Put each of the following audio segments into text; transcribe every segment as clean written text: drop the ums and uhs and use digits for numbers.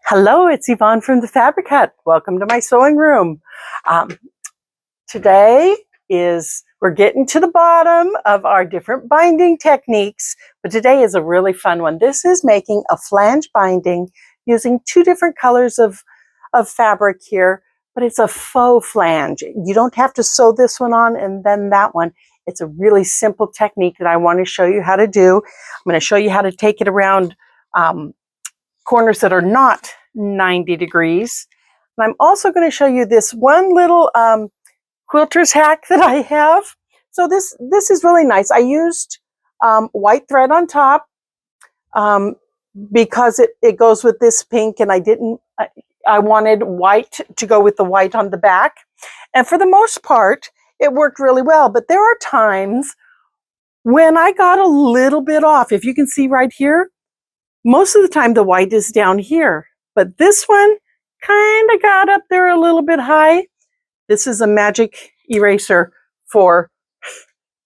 Hello, it's Yvonne from the Fabric Hut. Welcome to my sewing room. Today we're getting to the bottom of our different binding techniques, but today is a really fun one. This is making a flange binding using two different colors of fabric here, but it's a faux flange. You don't have to sew this one on and then that one. It's a really simple technique that I want to show you how to do. I'm going to show you how to take it around corners that are not 90 degrees. And I'm also going to show you this one little quilter's hack that I have. So this is really nice. I used white thread on top because it goes with this pink, and I wanted white to go with the white on the back. And for the most part, it worked really well. But there are times when I got a little bit off. If you can see right here, most of the time the white is down here, but this one kind of got up there a little bit high. This is a magic eraser for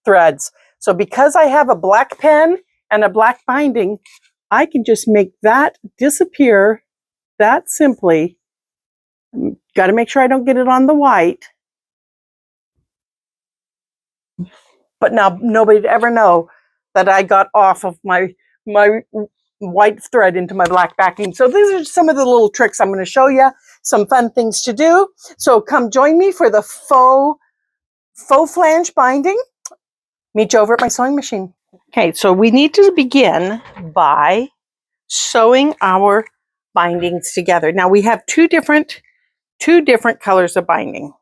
threads. So because I have a black pen and a black binding, I can just make that disappear that simply. Got to make sure I don't get it on the white. But now nobody'd ever know that I got off of my white thread into my black backing. So these are some of the little tricks I'm going to show you, some fun things to do. So come join me for the faux flange binding. Meet you over at my sewing machine. Okay, so we need to begin by sewing our bindings together. Now we have two different colors of binding.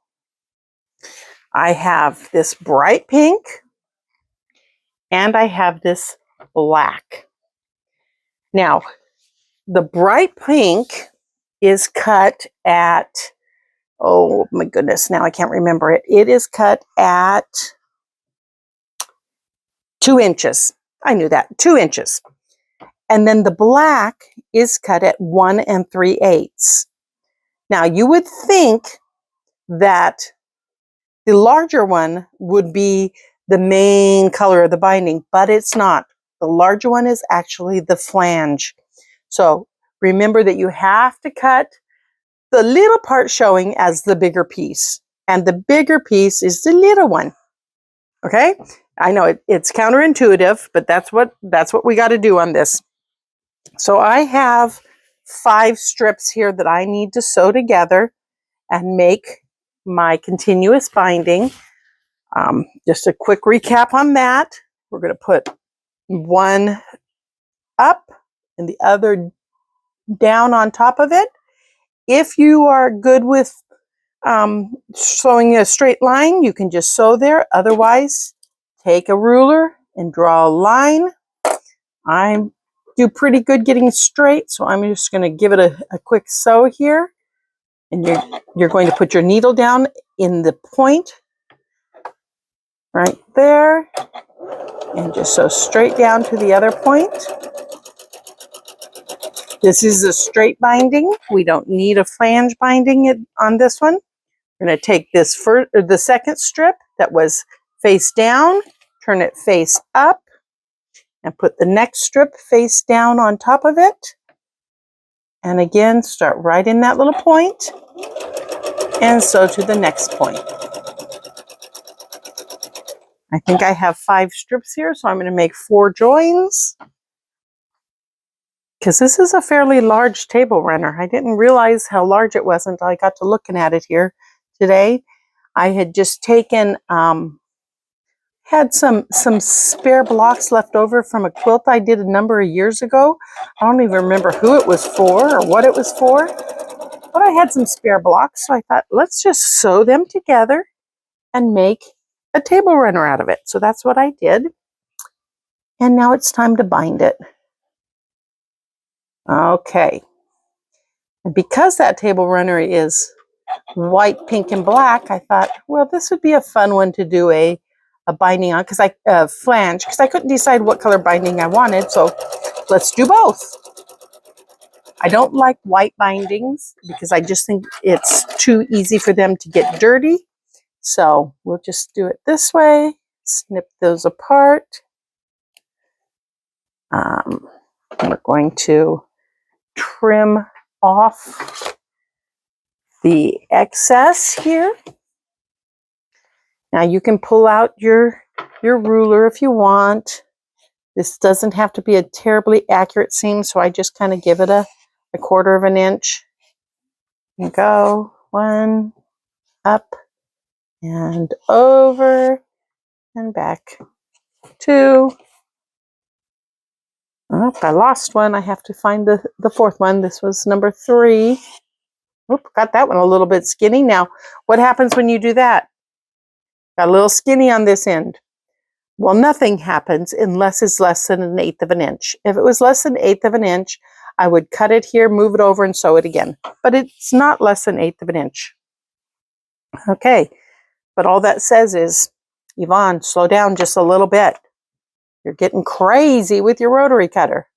I have this bright pink and I have this black. Now, the bright pink is cut at, oh my goodness, now I can't remember it. It is cut at 2 inches. I knew that, 2 inches. And then the black is cut at 1 3/8. Now, you would think that the larger one would be the main color of the binding, but it's not. The larger one is actually the flange. So remember that you have to cut the little part showing as the bigger piece. And the bigger piece is the little one. Okay? I know it's counterintuitive, but that's what we got to do on this. So I have 5 strips here that I need to sew together and make my continuous binding. Just a quick recap on that. We're going to put one up and the other down on top of it. If you are good with sewing a straight line, you can just sew there. Otherwise, take a ruler and draw a line. I do pretty good getting straight, so I'm just going to give it a quick sew here. And you're going to put your needle down in the point right there and just sew straight down to the other point. This is a straight binding. We don't need a flange binding on this one. We're going to take the second strip that was face down, turn it face up, and put the next strip face down on top of it. And again, start right in that little point and sew to the next point. I think I have 5 strips here, so I'm going to make 4 joins. Because this is a fairly large table runner. I didn't realize how large it was until I got to looking at it here today. I had just taken, had some spare blocks left over from a quilt I did a number of years ago. I don't even remember who it was for or what it was for. But I had some spare blocks, so I thought, let's just sew them together and make a table runner out of it. So that's what I did. And now it's time to bind it. Okay. And because that table runner is white, pink, and black, I thought, well, this would be a fun one to do a binding on, because flange, because I couldn't decide what color binding I wanted, so let's do both. I don't like white bindings because I just think it's too easy for them to get dirty. So we'll just do it this way, snip those apart. We're going to trim off the excess here. Now you can pull out your ruler if you want. This doesn't have to be a terribly accurate seam, so I just kind of give it a 1/4 of an inch. And go 1, up and over and back. 2. Oh, I lost one. I have to find the 4th one. This was number 3. Oop, got that one a little bit skinny. Now, what happens when you do that? Got a little skinny on this end. Well, nothing happens unless it's less than 1/8 of an inch. If it was less than 1/8 of an inch, I would cut it here, move it over, and sew it again. But it's not less than 1/8 of an inch. Okay, but all that says is, Yvonne, slow down just a little bit. You're getting crazy with your rotary cutter.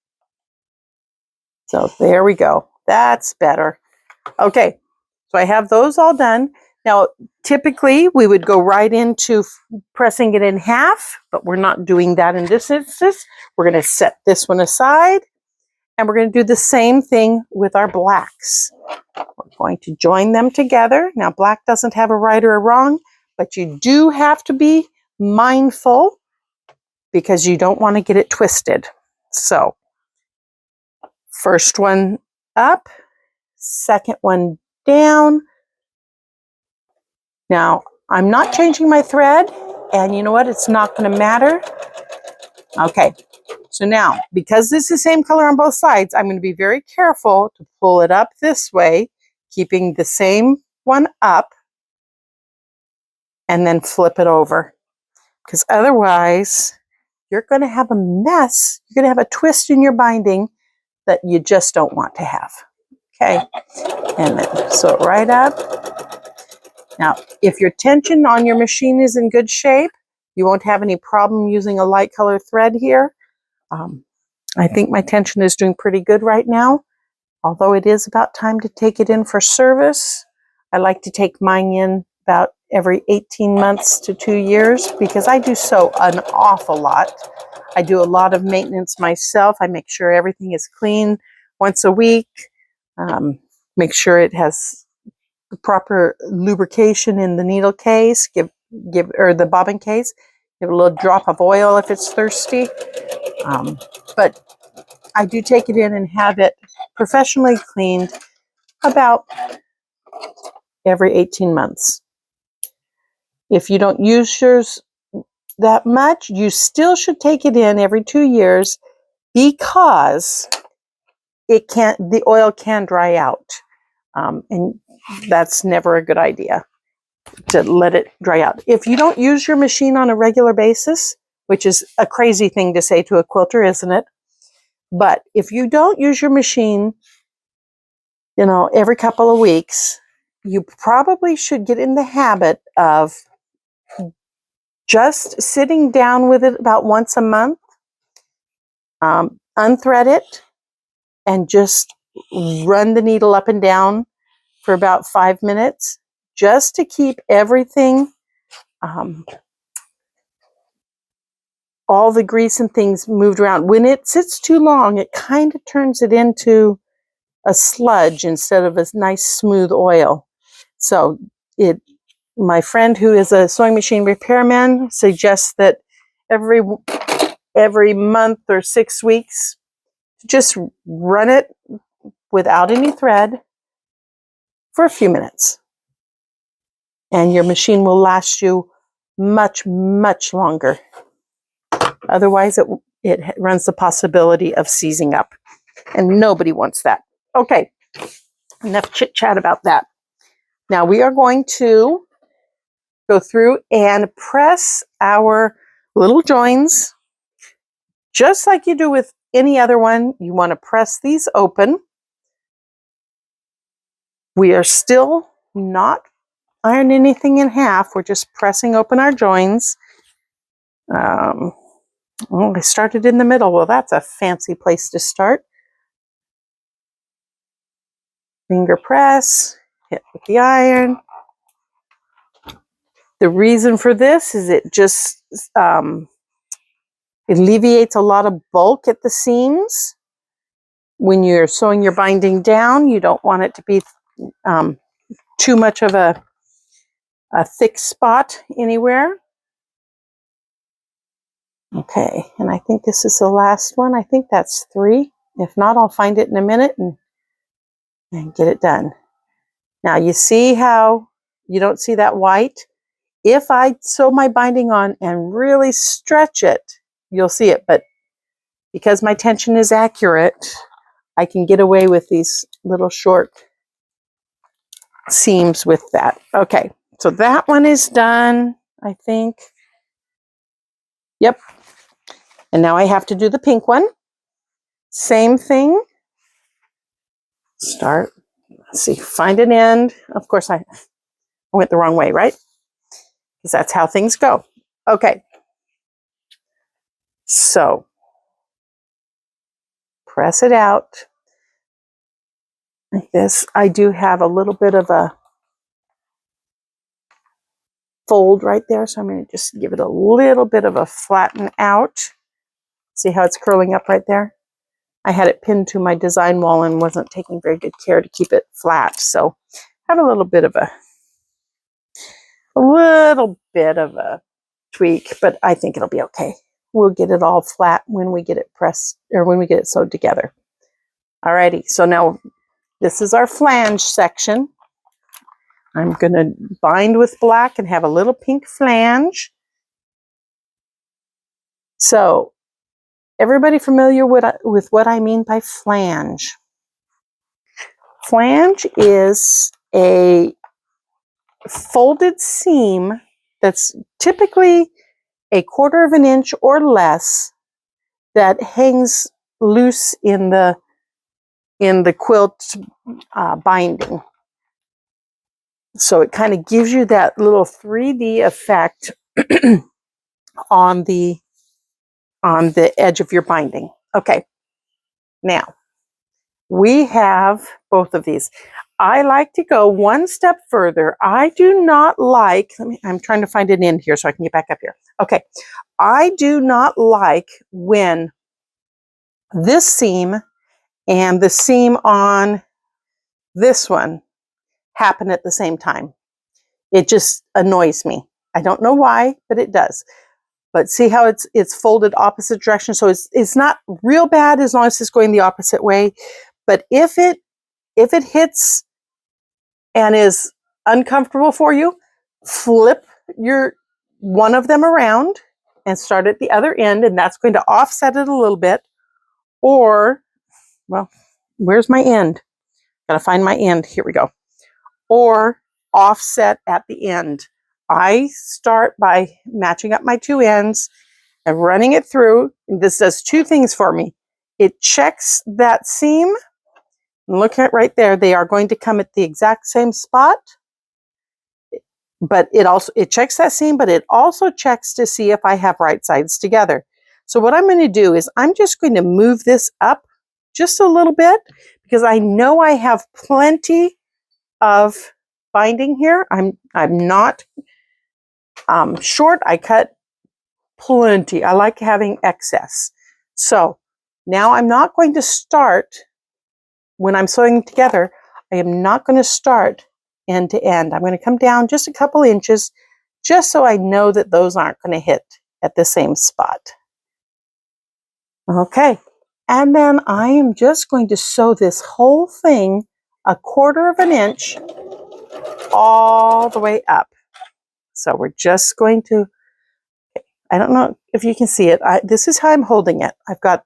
So there we go. That's better. Okay, so I have those all done. Now, typically, we would go right into pressing it in half, but we're not doing that in this instance. We're going to set this one aside, and we're going to do the same thing with our blacks. We're going to join them together. Now, black doesn't have a right or a wrong, but you do have to be mindful because you don't want to get it twisted. So, first one up, second one down. Now, I'm not changing my thread, and you know what? It's not going to matter. Okay, so now, because this is the same color on both sides, I'm going to be very careful to pull it up this way, keeping the same one up, and then flip it over. Because otherwise, you're going to have a mess. You're going to have a twist in your binding that you just don't want to have. Okay, and then sew it right up. Now, if your tension on your machine is in good shape, you won't have any problem using a light color thread here. I think my tension is doing pretty good right now, although it is about time to take it in for service. I like to take mine in about every 18 months to 2 years because I do sew an awful lot. I do a lot of maintenance myself. I make sure everything is clean once a week, make sure it has the proper lubrication in the needle case, or the bobbin case. Give it a little drop of oil if it's thirsty. But I do take it in and have it professionally cleaned about every 18 months. If you don't use yours that much, you still should take it in every 2 years because the oil can dry out. And that's never a good idea to let it dry out. If you don't use your machine on a regular basis, which is a crazy thing to say to a quilter, isn't it? But if you don't use your machine, every couple of weeks, you probably should get in the habit of just sitting down with it about once a month, unthread it, and just run the needle up and down for about 5 minutes, just to keep everything, all the grease and things moved around. When it sits too long, it kind of turns it into a sludge instead of a nice smooth oil. So my friend who is a sewing machine repairman suggests that every month or 6 weeks, just run it without any thread for a few minutes. And your machine will last you much, much longer. Otherwise, it runs the possibility of seizing up. And nobody wants that. Okay, enough chit-chat about that. Now we are going to go through and press our little joins. Just like you do with any other one, you want to press these open. We are still not ironing anything in half. We're just pressing open our joins. I started in the middle. Well, that's a fancy place to start. Finger press, hit with the iron. The reason for this is it just alleviates a lot of bulk at the seams. when you're sewing your binding down, you don't want it to be too much of a thick spot anywhere. Okay, and I think this is the last one. I think that's 3. If not, I'll find it in a minute and get it done. Now you see how you don't see that white? If I sew my binding on and really stretch it, you'll see it. But because my tension is accurate, I can get away with these little short seams with that. Okay, so that one is done, I think. Yep. And now I have to do the pink one. Same thing. Start. Let's see, find an end. Of course, I went the wrong way, right? Because that's how things go. Okay. So, press it out like this. I do have a little bit of a fold right there, so I'm going to just give it a little bit of a flatten out. See how it's curling up right there? I had it pinned to my design wall and wasn't taking very good care to keep it flat, so have a little bit of a tweak, but I think it'll be okay. We'll get it all flat when we get it pressed, or when we get it sewed together. Alrighty, so now this is our flange section. I'm going to bind with black and have a little pink flange. So, everybody familiar with what I mean by flange? Flange is a folded seam that's typically 1/4 of an inch or less that hangs loose in the quilt binding. So it kind of gives you that little 3D effect on the edge of your binding. Okay, now we have both of these. I like to go one step further. I do not like, I'm trying to find an end here so I can get back up here. Okay, I do not like when this seam and the seam on this one happen at the same time. It just annoys me. I don't know why, but it does. But see how it's folded opposite direction, so it's not real bad as long as it's going the opposite way. But if it hits and is uncomfortable for you, flip one of them around and start at the other end, and that's going to offset it a little bit. Or, well, where's my end? Gotta find my end. Here we go. Or offset at the end. I start by matching up my 2 ends and running it through. This does 2 things for me. It checks that seam. Look at right there. They are going to come at the exact same spot. But it checks that seam, but it also checks to see if I have right sides together. So what I'm going to do is I'm just going to move this up just a little bit because I know I have plenty of binding here. I'm not short. I cut plenty. I like having excess. So now I'm not going to start, when I'm sewing together, I am not going to start end to end. I'm going to come down just a couple inches just so I know that those aren't going to hit at the same spot. Okay, and then I am just going to sew this whole thing 1/4 of an inch all the way up. So we're just going to, I don't know if you can see it. This is how I'm holding it. I've got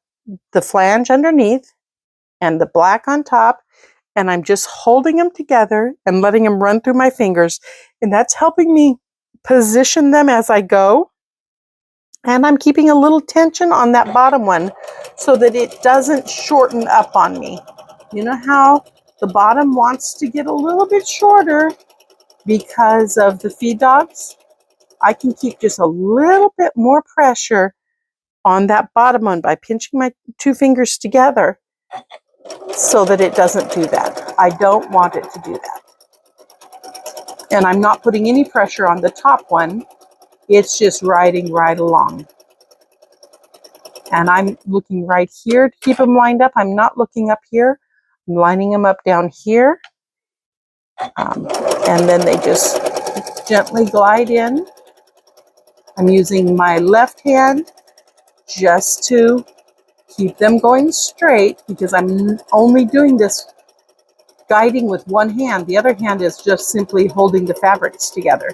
the flange underneath and the black on top, and I'm just holding them together and letting them run through my fingers, and that's helping me position them as I go. And I'm keeping a little tension on that bottom one so that it doesn't shorten up on me. You know how the bottom wants to get a little bit shorter because of the feed dogs? I can keep just a little bit more pressure on that bottom one by pinching my 2 fingers together so that it doesn't do that. I don't want it to do that. And I'm not putting any pressure on the top one. It's just riding right along. And I'm looking right here to keep them lined up. I'm not looking up here. I'm lining them up down here. And then they just gently glide in. I'm using my left hand just to keep them going straight because I'm only doing this guiding with one hand. The other hand is just simply holding the fabrics together.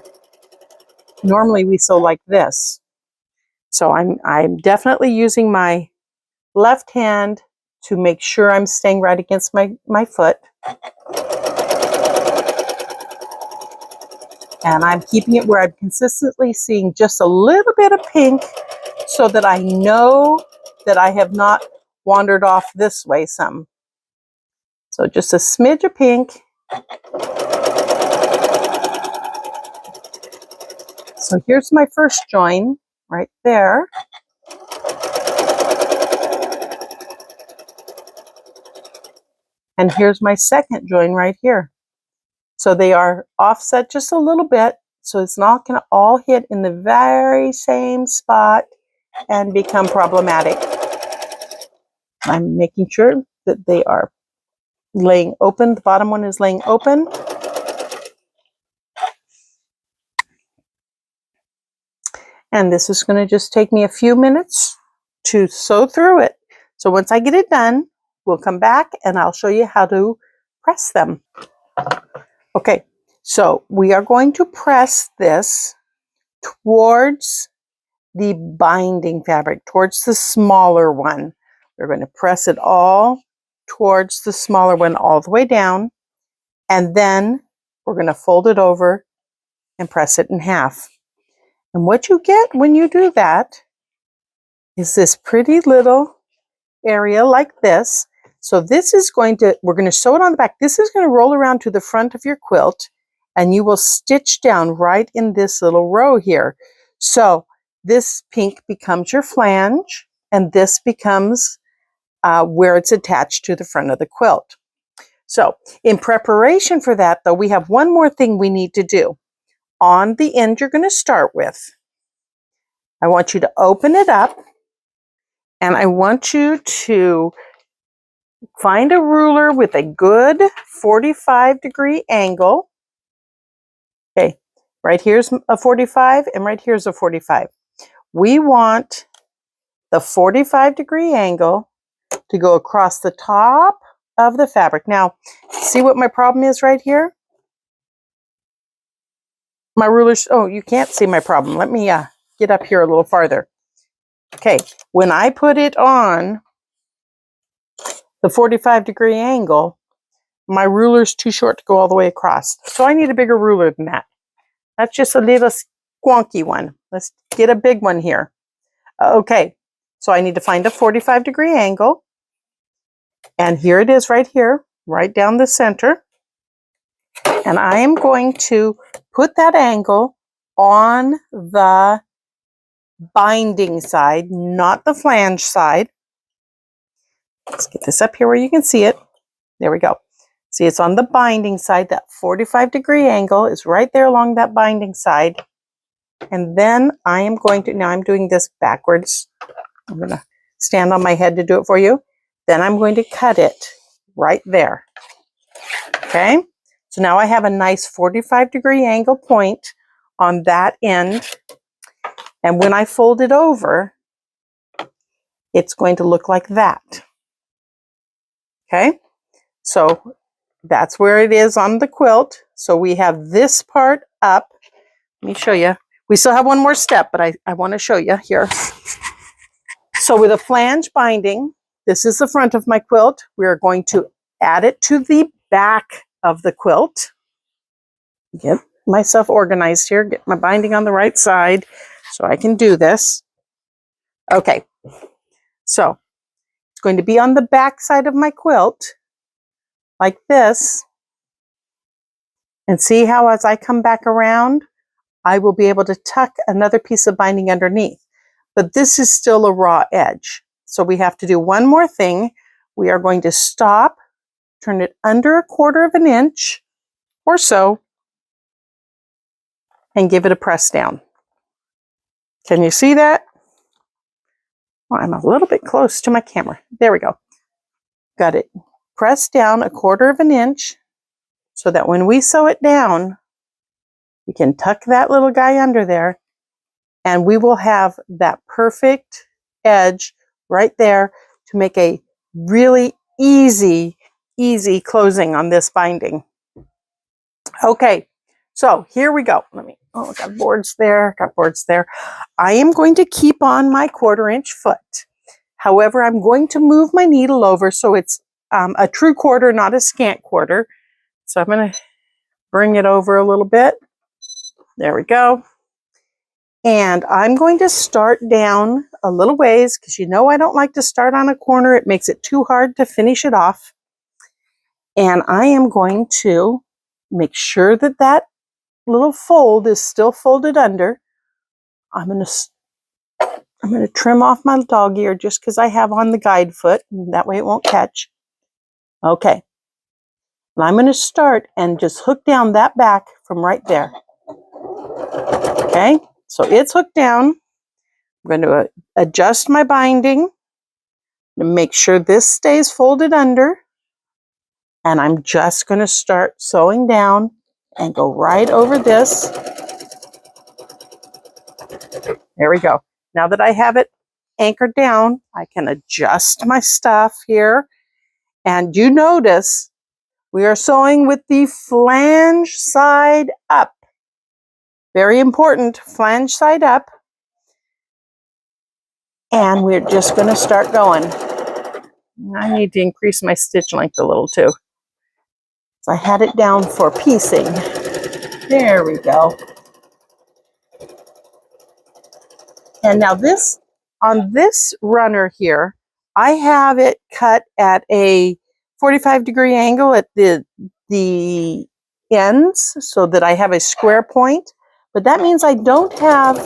Normally we sew like this. So I'm definitely using my left hand to make sure I'm staying right against my foot. And I'm keeping it where I'm consistently seeing just a little bit of pink so that I know that I have not wandered off this way some. So just a smidge of pink. So here's my first join right there. And here's my second join right here. So they are offset just a little bit, so it's not going to all hit in the very same spot and become problematic. I'm making sure that they are laying open. The bottom one is laying open. And this is going to just take me a few minutes to sew through it. So once I get it done, we'll come back and I'll show you how to press them. Okay, so we are going to press this towards the binding fabric, towards the smaller one. We're going to press it all towards the smaller one all the way down, and then we're going to fold it over and press it in half. And what you get when you do that is this pretty little area like this. So this is going to, we're going to sew it on the back. This is going to roll around to the front of your quilt, and you will stitch down right in this little row here. So this pink becomes your flange, and this becomes where it's attached to the front of the quilt. So in preparation for that, though, we have one more thing we need to do. On the end you're going to start with, I want you to open it up, and I want you to find a ruler with a good 45-degree angle. Okay, right here's a 45 and right here's a 45. We want the 45-degree angle to go across the top of the fabric. Now, see what my problem is right here? My ruler's, oh, you can't see my problem. Let me get up here a little farther. Okay, when I put it on the 45-degree angle, my ruler's too short to go all the way across. So I need a bigger ruler than that. That's just a little squonky one. Let's get a big one here. Okay, so I need to find a 45-degree angle. And here it is right here, right down the center. And I am going to put that angle on the binding side, not the flange side. Let's get this up here where you can see it. There we go. See, it's on the binding side. That 45-degree angle is right there along that binding side. And then I am going to, now I'm doing this backwards. I'm going to stand on my head to do it for you. Then I'm going to cut it right there. Okay, so now I have a nice 45-degree angle point on that end. And when I fold it over, it's going to look like that. Okay, so that's where it is on the quilt. So we have this part up. Let me show you. We still have one more step, but I want to show you here. So with a flange binding, this is the front of my quilt. We are going to add it to the back of the quilt. Get myself organized here, get my binding on the right side so I can do this. Okay, so it's going to be on the back side of my quilt like this. And see how as I come back around, I will be able to tuck another piece of binding underneath. But this is still a raw edge. So we have to do one more thing. We are going to stop, turn it under 1/4 inch or so, and give it a press down. Can you see that? Oh, I'm a little bit close to my camera. There we go. Got it pressed down 1/4 inch so that when we sew it down, we can tuck that little guy under there and we will have that perfect edge right there to make a really easy closing on this binding. Okay, so here we go. Oh, got boards there, got boards there. I am going to keep on my 1/4 inch foot. However, I'm going to move my needle over so it's a true quarter, not a scant quarter. So I'm going to bring it over a little bit. There we go. And I'm going to start down a little ways because you know I don't like to start on a corner. It makes it too hard to finish it off. And I am going to make sure that that little fold is still folded under. I'm going to trim off my dog ear just because I have on the guide foot. And that way it won't catch. Okay. And I'm going to start and just hook down that back from right there. Okay. So it's hooked down. I'm going to adjust my binding to make sure this stays folded under. And I'm just going to start sewing down and go right over this. There we go. Now that I have it anchored down, I can adjust my stuff here. And you notice we are sewing with the flange side up. Very important, flange side up. And we're just going to start going. I need to increase my stitch length a little too. So I had it down for piecing. There we go. And now this, on this runner here, I have it cut at a 45-degree angle at the ends so that I have a square point. But that means I don't have,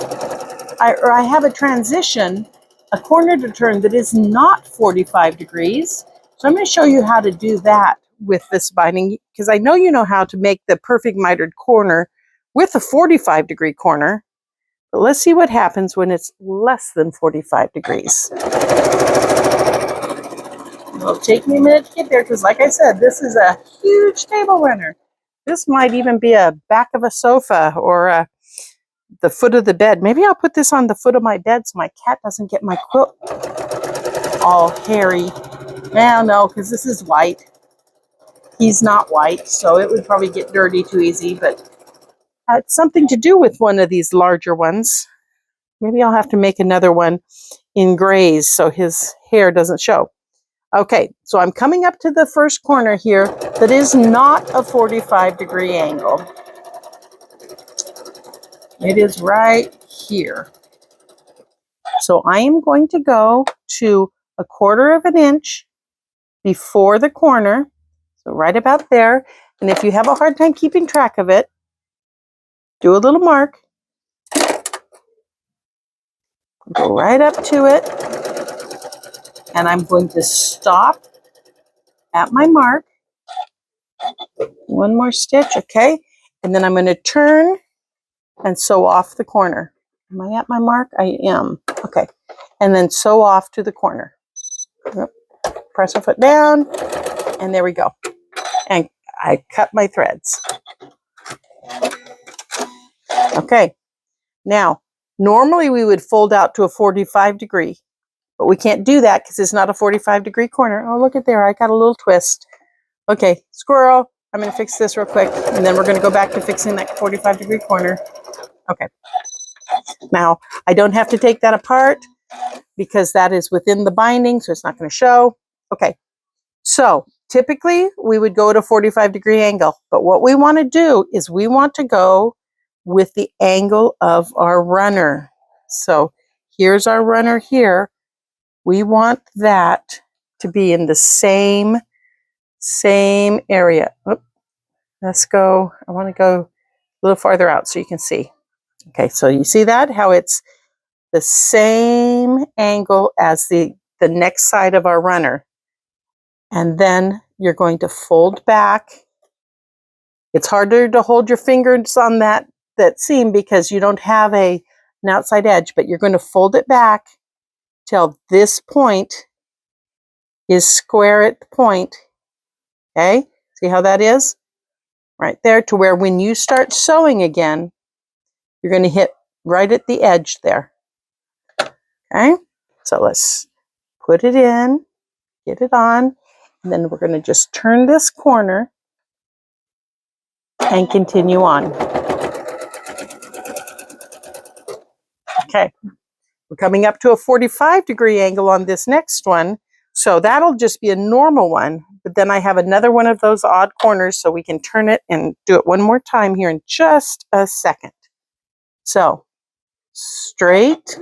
I have a transition, a corner to turn that is not 45 degrees. So I'm going to show you how to do that with this binding, because I know you know how to make the perfect mitered corner with a 45-degree corner. But let's see what happens when it's less than 45 degrees. It'll take me a minute to get there because, like I said, this is a huge table runner. This might even be a back of a sofa or the foot of the bed. Maybe I'll put this on the foot of my bed so my cat doesn't get my quilt all hairy. Well, no, because this is white. He's not white, so it would probably get dirty too easy, but it's something to do with one of these larger ones. Maybe I'll have to make another one in grays so his hair doesn't show. Okay, so I'm coming up to the first corner here that is not a 45-degree angle. It is right here. So I am going to go to 1/4 inch before the corner, so right about there. And if you have a hard time keeping track of it, do a little mark. Go right up to it. And I'm going to stop at my mark. One more stitch, okay? And then I'm going to turn and sew off the corner. Am I at my mark? I am. Okay. And then sew off to the corner. Yep. Press a foot down, and there we go. And I cut my threads. Okay. Now, normally we would fold out to a 45-degree, but we can't do that because it's not a 45-degree corner. Oh, look at there. I got a little twist. Okay, squirrel. I'm going to fix this real quick, and then we're going to go back to fixing that 45-degree corner. Okay. Now, I don't have to take that apart because that is within the binding, so it's not going to show. Okay, so typically we would go at a 45-degree angle, but what we want to do is we want to go with the angle of our runner. So here's our runner here. We want that to be in the same area. Oop, let's go, I want to go a little farther out so you can see. Okay, so you see that, how it's the same angle as the next side of our runner. And then you're going to fold back. It's harder to hold your fingers on that seam because you don't have an outside edge, but you're going to fold it back till this point is square at the point. Okay, see how that is? Right there, to where when you start sewing again, you're going to hit right at the edge there. Okay, so let's put it in, get it on, and then we're going to just turn this corner and continue on. Okay, we're coming up to a 45-degree angle on this next one, so that'll just be a normal one, but then I have another one of those odd corners, so we can turn it and do it one more time here in just a second. So, straight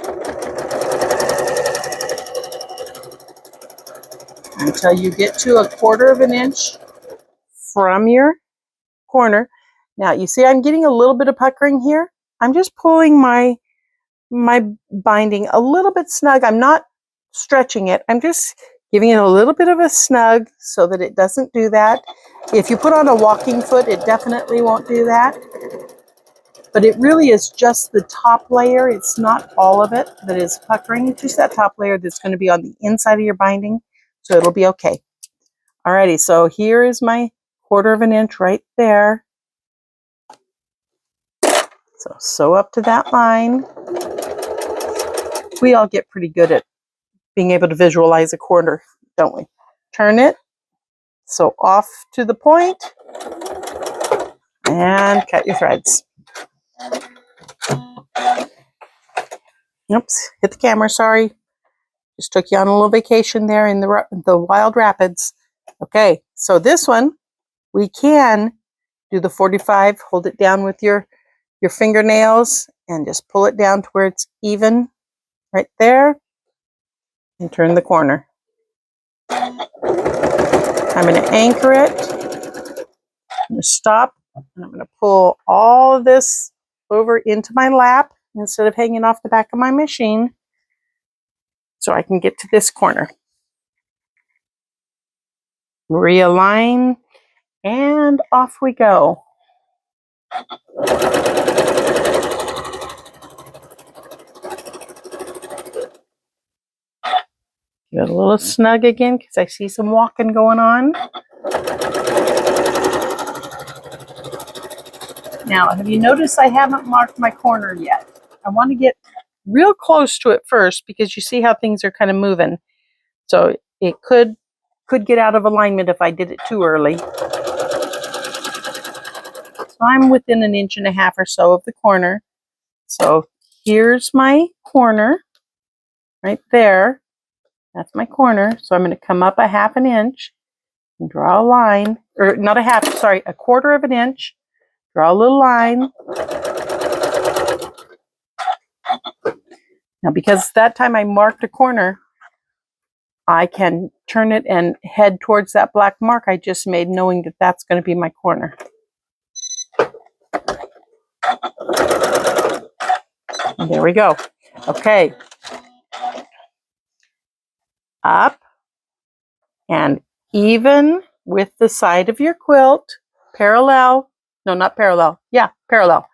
until you get to a 1/4 of an inch from your corner. Now, you see I'm getting a little bit of puckering here. I'm just pulling my binding a little bit snug. I'm not stretching it. I'm just giving it a little bit of a snug so that it doesn't do that. If you put on a walking foot, it definitely won't do that. But it really is just the top layer. It's not all of it that is puckering. It's just that top layer that's going to be on the inside of your binding. So it'll be okay. Alrighty, so here is my 1/4 of an inch right there. So sew up to that line. We all get pretty good at being able to visualize a corner, don't we? Turn it, sew off to the point, and cut your threads. Oops, hit the camera, sorry. Just took you on a little vacation there in the Wild Rapids. Okay, so this one, we can do the 45, hold it down with your fingernails, and just pull it down to where it's even right there, and turn the corner. I'm going to anchor it. I'm going to stop, and I'm going to pull all of this over into my lap instead of hanging off the back of my machine so I can get to this corner. Realign, and off we go. Get a little snug again because I see some walking going on. Now, have you noticed I haven't marked my corner yet? I want to get real close to it first because you see how things are kind of moving. So it could get out of alignment if I did it too early. So I'm within 1.5 inches or so of the corner. So here's my corner right there. That's my corner. So I'm going to come up 1/2 inch and draw a line, or not a half, sorry, 1/4 of an inch. Draw a little line. Now, because that time I marked a corner, I can turn it and head towards that black mark I just made, knowing that that's going to be my corner. And there we go. Okay. Up and even with the side of your quilt, parallel. No, not parallel. Yeah, parallel.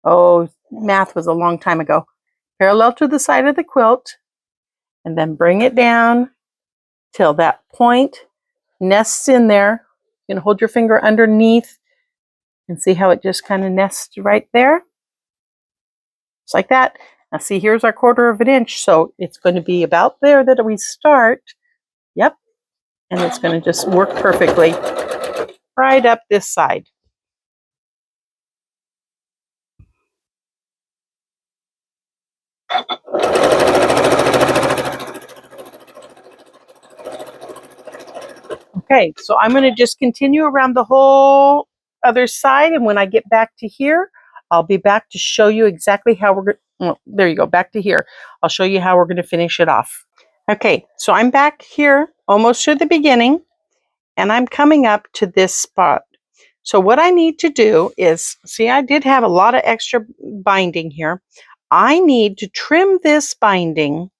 Oh, math was a long time ago. Parallel to the side of the quilt, and then bring it down till that point nests in there. You can hold your finger underneath and see how it just kind of nests right there. Just like that. Now see, here's our 1/4 of an inch, so it's going to be about there that we start. Yep. And it's going to just work perfectly right up this side. Okay, so I'm going to just continue around the whole other side, and when I get back to here, I'll be back to show you exactly how we're going to, well, there you go, back to here. I'll show you how we're going to finish it off. Okay, so I'm back here almost to the beginning, and I'm coming up to this spot. So what I need to do is, see, I did have a lot of extra binding here. I need to trim this binding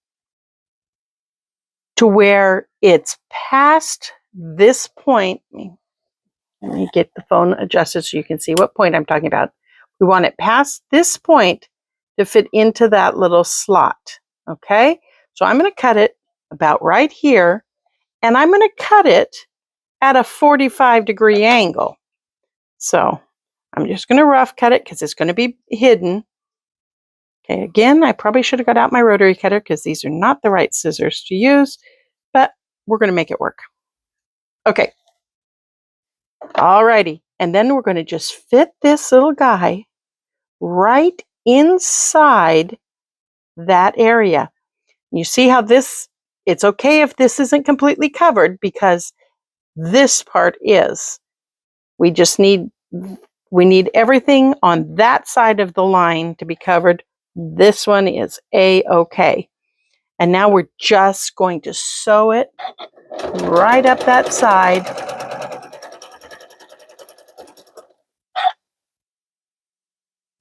to where it's past this point. Let me get the phone adjusted so you can see what point I'm talking about. We want it past this point to fit into that little slot. Okay, So I'm going to cut it about right here, and I'm going to cut it at a 45-degree angle. So I'm just going to rough cut it because it's going to be hidden. Okay, again, I probably should have got out my rotary cutter because these are not the right scissors to use, but we're going to make it work. Okay. Alrighty. And then we're going to just fit this little guy right inside that area. You see how this, it's okay if this isn't completely covered because this part is. We just need everything on that side of the line to be covered. This one is A-okay. And now we're just going to sew it right up that side.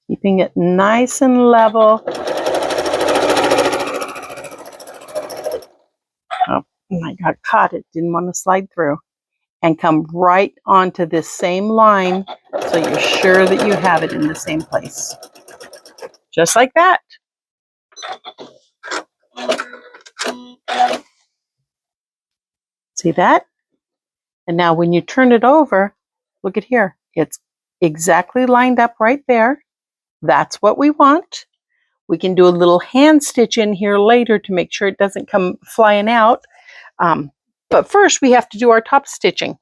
Keeping it nice and level. Oh, I got caught. It didn't want to slide through. And come right onto this same line so you're sure that you have it in the same place. Just like that. See that? And now when you turn it over, look at here. It's exactly lined up right there. That's what we want. We can do a little hand stitch in here later to make sure it doesn't come flying out. But first we have to do our top stitching.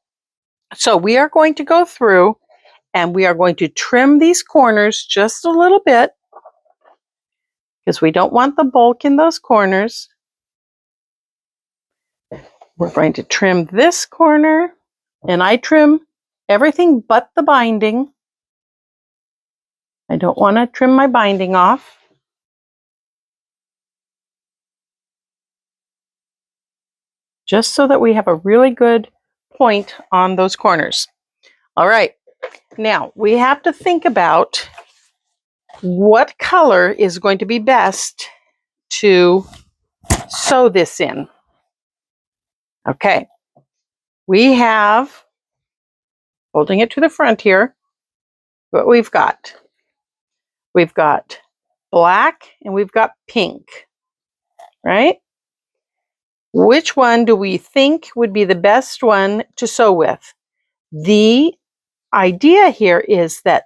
So we are going to go through and we are going to trim these corners just a little bit because we don't want the bulk in those corners. We're going to trim this corner, and I trim everything but the binding. I don't want to trim my binding off. Just so that we have a really good point on those corners. All right, now we have to think about what color is going to be best to sew this in. Okay, we have, holding it to the front here, what we've got. We've got black and we've got pink, right? Which one do we think would be the best one to sew with? The idea here is that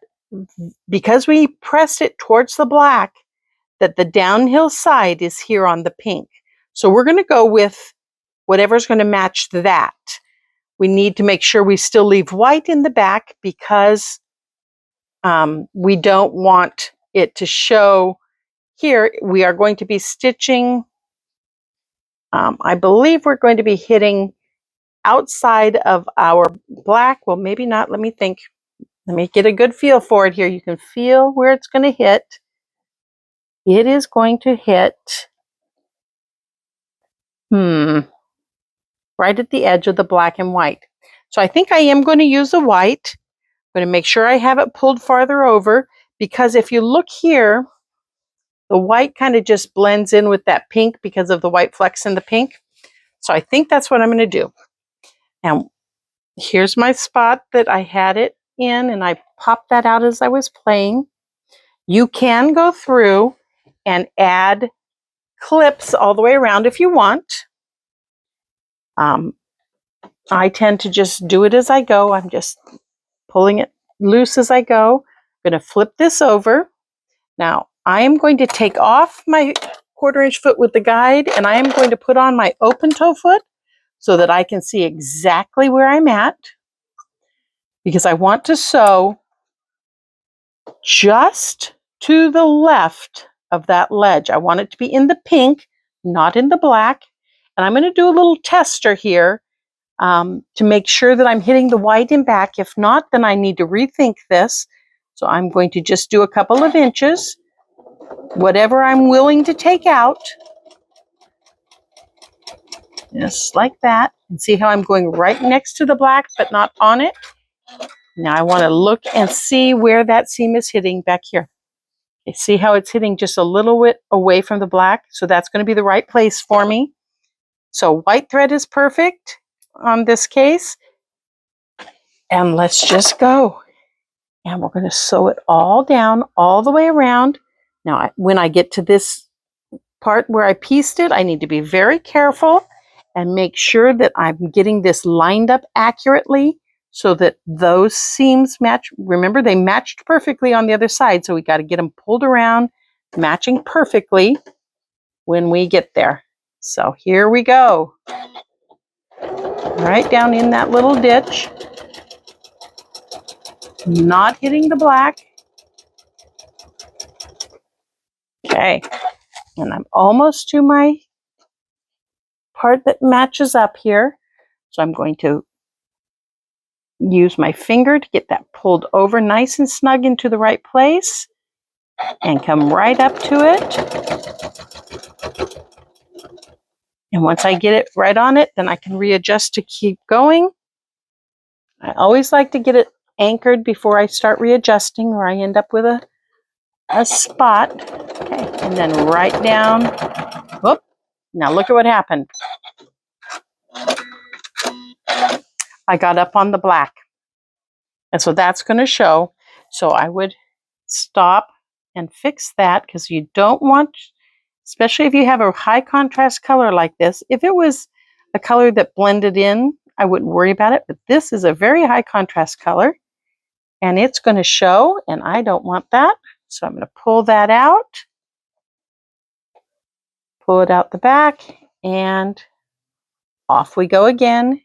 because we pressed it towards the black, that the downhill side is here on the pink. So we're going to go with whatever's going to match that. We need to make sure we still leave white in the back because we don't want it to show here. We are going to be stitching, I believe we're going to be hitting outside of our black. Well, maybe not. Let me think. Let me get a good feel for it here. You can feel where it's going to hit. It is going to hit, right at the edge of the black and white. So I think I am going to use a white. I'm going to make sure I have it pulled farther over because if you look here, the white kind of just blends in with that pink because of the white flecks in the pink. So I think that's what I'm going to do. And here's my spot that I had it in, and I popped that out as I was playing. You can go through and add clips all the way around if you want. I tend to just do it as I go. I'm just pulling it loose as I go. I'm going to flip this over. Now, I am going to take off my 1/4 inch foot with the guide, and I am going to put on my open toe foot so that I can see exactly where I'm at, because I want to sew just to the left of that ledge. I want it to be in the pink, not in the black. And I'm going to do a little tester here to make sure that I'm hitting the white in back. If not, then I need to rethink this. So I'm going to just do a couple of inches, whatever I'm willing to take out. Just like that. And see how I'm going right next to the black, but not on it. Now I want to look and see where that seam is hitting back here. Okay, see how it's hitting just a little bit away from the black? So that's going to be the right place for me. So white thread is perfect on this case. And let's just go. And we're going to sew it all down, all the way around. Now, when I get to this part where I pieced it, I need to be very careful and make sure that I'm getting this lined up accurately so that those seams match. Remember, they matched perfectly on the other side, so we got to get them pulled around, matching perfectly when we get there. So here we go. Right down in that little ditch, not hitting the black. Okay, and I'm almost to my part that matches up here. So I'm going to use my finger to get that pulled over nice and snug into the right place and come right up to it. And once I get it right on it, then I can readjust to keep going. I always like to get it anchored before I start readjusting or I end up with a spot. Okay, and then right down. Whoop. Now look at what happened. I got up on the black. And so that's going to show. So I would stop and fix that because you don't want, especially if you have a high contrast color like this. If it was a color that blended in, I wouldn't worry about it. But this is a very high contrast color and it's going to show, and I don't want that. So I'm going to pull that out, pull it out the back, and off we go again,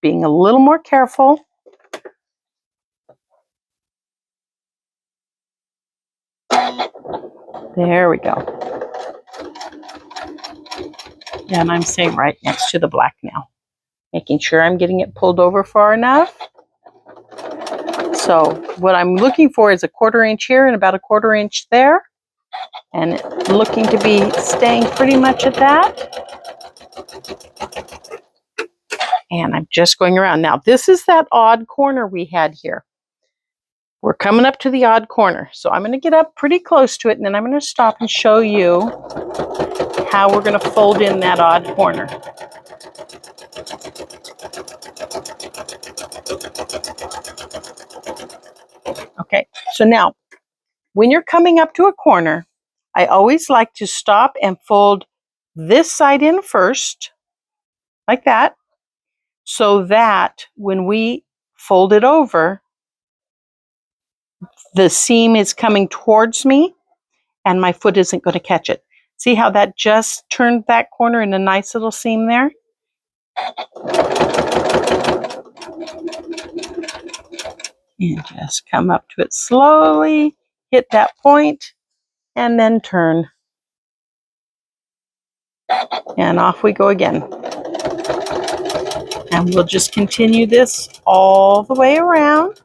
being a little more careful. There we go. And I'm staying right next to the black now, making sure I'm getting it pulled over far enough. So what I'm looking for is a 1/4 inch here and about a 1/4 inch there. And looking to be staying pretty much at that. And I'm just going around. Now this is that odd corner we had here. We're coming up to the odd corner. So I'm going to get up pretty close to it and then I'm going to stop and show you how we're going to fold in that odd corner. Okay, so now when you're coming up to a corner, I always like to stop and fold this side in first, like that, so that when we fold it over, the seam is coming towards me and my foot isn't going to catch it. See how that just turned that corner in a nice little seam there? And just come up to it slowly, hit that point, and then turn. And off we go again. And we'll just continue this all the way around.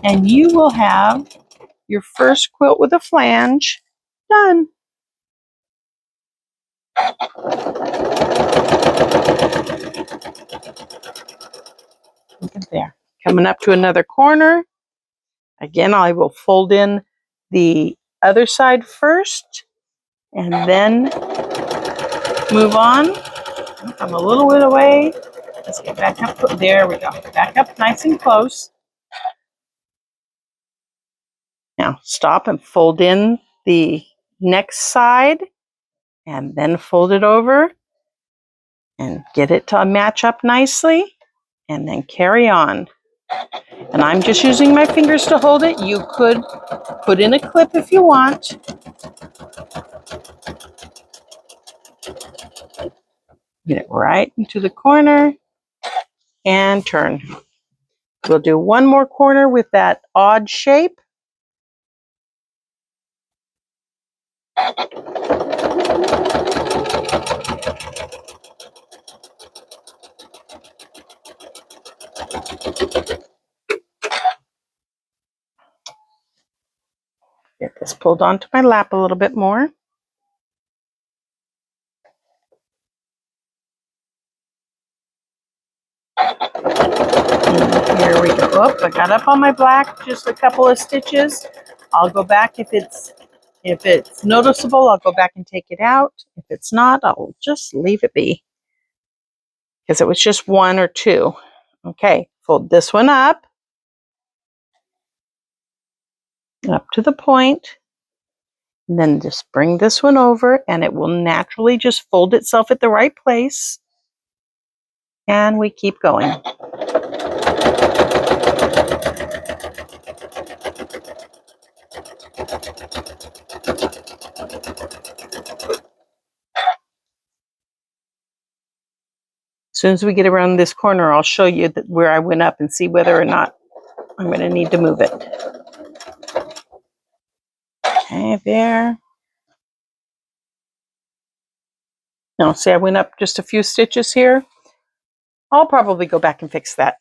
And you will have your first quilt with a flange done. Look at there. Coming up to another corner. Again, I will fold in the other side first and then move on. I'm a little bit away. Let's get back up. There we go. Back up nice and close. Now stop and fold in the next side and then fold it over and get it to match up nicely and then carry on. And I'm just using my fingers to hold it. You could put in a clip if you want. Get it right into the corner and turn. We'll do one more corner with that odd shape. Get this pulled onto my lap a little bit more. And here we go. Oh, I got up on my black, just a couple of stitches. I'll go back if it's noticeable, I'll go back and take it out. If it's not, I'll just leave it be. Because it was just 1 or 2. Okay, fold this one up to the point. And then just bring this one over and it will naturally just fold itself at the right place. And we keep going. As soon as we get around this corner, I'll show you where I went up and see whether or not I'm going to need to move it. Okay, there. Now, see, I went up just a few stitches here. I'll probably go back and fix that,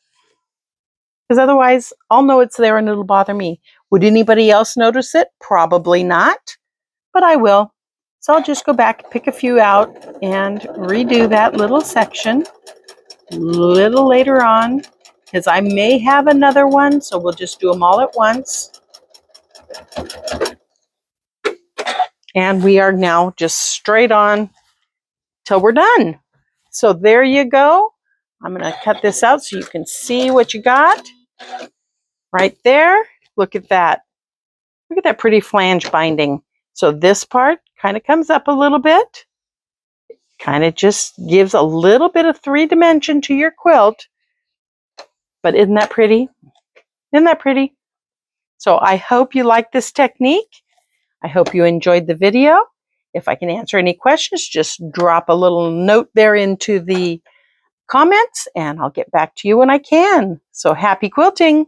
because otherwise I'll know it's there and it'll bother me. Would anybody else notice it? Probably not, but I will. So I'll just go back, pick a few out, and redo that little section a little later on, because I may have another one, so we'll just do them all at once. And we are now just straight on till we're done. So there you go. I'm going to cut this out so you can see what you got. Right there. Look at that. Look at that pretty flange binding. So this part kind of comes up a little bit. Kind of just gives a little bit of 3-dimension to your quilt. But isn't that pretty? Isn't that pretty? So I hope you like this technique. I hope you enjoyed the video. If I can answer any questions, just drop a little note there into the comments and I'll get back to you when I can. So happy quilting!